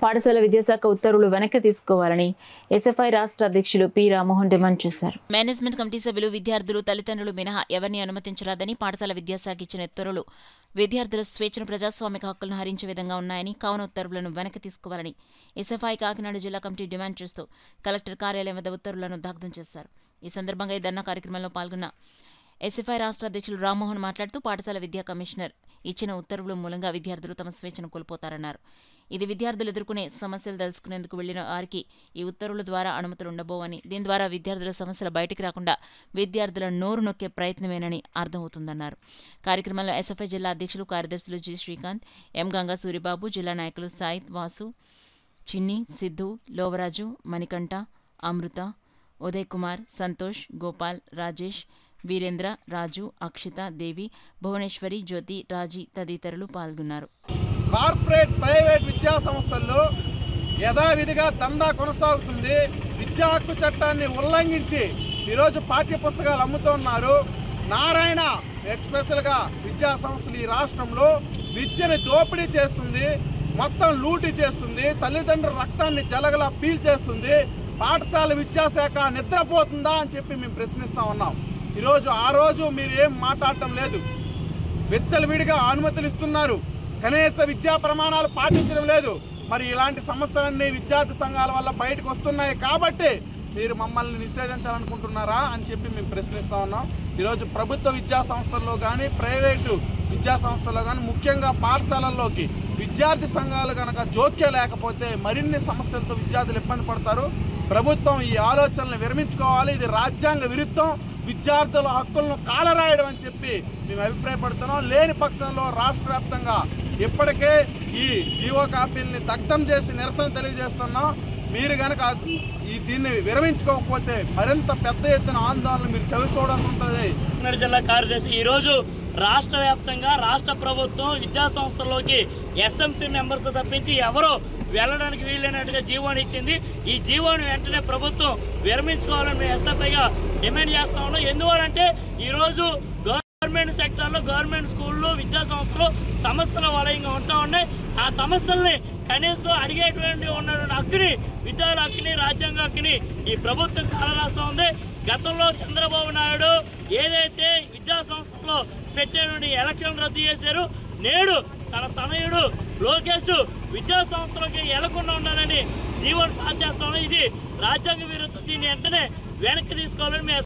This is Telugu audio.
పాఠశాల విద్యాశాఖ ఉత్తర్వులు వెనక్కి తీసుకోవాలని ఎస్ఎఫ్ఐ రాష్ట్ర అధ్యక్షులు పి రామ్మోహన్ డిమాండ్ చేశారు. మేనేజ్మెంట్ కమిటీ సభ్యులు విద్యార్థులు తల్లిదండ్రులు మినహా ఎవరిని అనుమతించరాదని పాఠశాల విద్యాశాఖ ఇచ్చిన ఉత్తర్వులు విద్యార్థుల స్వేచ్ఛను ప్రజాస్వామిక హక్కులను హరించే విధంగా ఉన్నాయని, కావున ఉత్తర్వులను వెనక్కి తీసుకోవాలని ఎస్ఎఫ్ఐ కాకినాడ జిల్లా కమిటీ డిమాండ్ చేస్తూ కలెక్టర్ కార్యాలయం వద్ద ఉత్తర్వులను దగ్ధం చేశారు. ఈ సందర్భంగా ఈ ధర్నా కార్యక్రమంలో పాల్గొన్న ఎస్ఎఫ్ఐ రాష్ట్ర అధ్యక్షులు రామ్మోహన్ మాట్లాడుతూ పాఠశాల విద్యా కమిషనర్ ఇచ్చిన ఉత్తర్వుల మూలంగా విద్యార్థులు తమ స్వేచ్ఛను కోల్పోతారన్నారు. ఇది విద్యార్థులు ఎదుర్కొనే సమస్యలు తెలుసుకునేందుకు వెళ్లిన వారికి ఈ ఉత్తర్వుల ద్వారా అనుమతులు ఉండబోవని, దీని ద్వారా విద్యార్థుల సమస్యలు బయటికి రాకుండా విద్యార్థుల నోరు నొక్కే ప్రయత్నమేనని అర్థమవుతుందన్నారు. కార్యక్రమంలో ఎస్ఎఫ్ఐ జిల్లా అధ్యక్షులు కార్యదర్శులు జి శ్రీకాంత్, ఎం గంగా సూరిబాబు, జిల్లా నాయకులు సాయిత్, వాసు, చిన్ని, సిద్ధు, లోవరాజు, మణికంఠ, అమృత, ఉదయ్ కుమార్, సంతోష్, గోపాల్, రాజేష్, వీరేంద్ర, రాజు, అక్షిత, దేవి, భువనేశ్వరి, జ్యోతి, రాజీ తదితరులు పాల్గొన్నారు. కార్పొరేట్ ప్రైవేట్ విద్యా సంస్థల్లో యథావిధిగా దందా కొనసాగుతుంది. విద్యా హక్కు చట్టాన్ని ఉల్లంఘించి ఈరోజు పాఠ్య పుస్తకాలు అమ్ముతున్నారు. నారాయణ ఎక్స్పెషల్గా విద్యా సంస్థలు ఈ రాష్ట్రంలో విద్యని దోపిడీ చేస్తుంది, మొత్తం లూటీ చేస్తుంది, తల్లిదండ్రుల రక్తాన్ని జలగలా పీల్చేస్తుంది. పాఠశాల విద్యాశాఖ నిద్రపోతుందా అని చెప్పి మేము ప్రశ్నిస్తూ ఉన్నాం. ఈరోజు ఆ రోజు మీరు ఏం మాట్లాడటం లేదు. విచ్చలవిడిగా అనుమతులు ఇస్తున్నారు, కనీస విద్యా ప్రమాణాలు పాటించడం లేదు. మరి ఇలాంటి సమస్యలన్నీ విద్యార్థి సంఘాల వల్ల బయటకు వస్తున్నాయి కాబట్టి మీరు మమ్మల్ని నిషేధించాలనుకుంటున్నారా అని చెప్పి మేము ప్రశ్నిస్తూ ఉన్నాం. ఈరోజు ప్రభుత్వ విద్యా సంస్థల్లో కానీ ప్రైవేటు విద్యా సంస్థల్లో కానీ ముఖ్యంగా పాఠశాలల్లోకి విద్యార్థి సంఘాలు కనుక జోక్యం లేకపోతే మరిన్ని సమస్యలతో విద్యార్థులు ఇబ్బంది పడతారు. ప్రభుత్వం ఈ ఆలోచనలు విరమించుకోవాలి. ఇది రాజ్యాంగ విరుద్ధం, విద్యార్థుల హక్కులను కాలరాయడం అని చెప్పి మేము అభిప్రాయపడుతున్నాం. లేని పక్షంలో రాష్ట్ర వ్యాప్తంగా ఇప్పటికే ఈ జీవో కాపీల్ని దగ్ధం చేసి నిరసన తెలియజేస్తున్నాం. మీరు కనుక దీన్ని విరమించుకోకపోతే మరింత పెద్ద ఎత్తున ఆందోళన మీరు చవిచూడాల్సి ఉంటుంది. కాకినాడ జిల్లా కార్యదర్శి ఈరోజు రాష్ట్ర వ్యాప్తంగా రాష్ట్ర ప్రభుత్వం విద్యా సంస్థల్లోకి ఎస్ఎంసీ మెంబర్స్ తప్పించి ఎవరో వెళ్ళడానికి వీలైనట్టుగా జీవోని ఇచ్చింది. ఈ జీవోని వెంటనే ప్రభుత్వం విరమించుకోవాలని మేము ఎస్ఎఫ్ఐగా డిమాండ్ చేస్తా ఉన్నాం. ఎందువలంటే ఈరోజు గవర్నమెంట్ సెక్టార్లో గవర్నమెంట్ స్కూళ్ళు విద్యా సంస్థలు సమస్యల వలయంగా ఉంటా ఉన్నాయి. ఆ సమస్యల్ని కనీసం అడిగేటువంటి ఉన్నటువంటి హక్కుని, విద్యార్థుల హక్కుని, రాజ్యాంగ హక్కుని ఈ ప్రభుత్వం కాలరాస్తూ ఉంది. గతంలో చంద్రబాబు నాయుడు ఏదైతే విద్యా సంస్థలో పెట్టేటువంటి ఎలక్షన్ రద్దు చేశారు, నేడు తన తనయుడు లోకేష్ విద్యా సంస్థలకి వెళ్లకుండా ఉండాలని జీవోని పాస్ చేస్తామని ఇది రాజ్యాంగ విరుద్ధం. దీన్ని వెంటనే వెనక్కి తీసుకోవాలని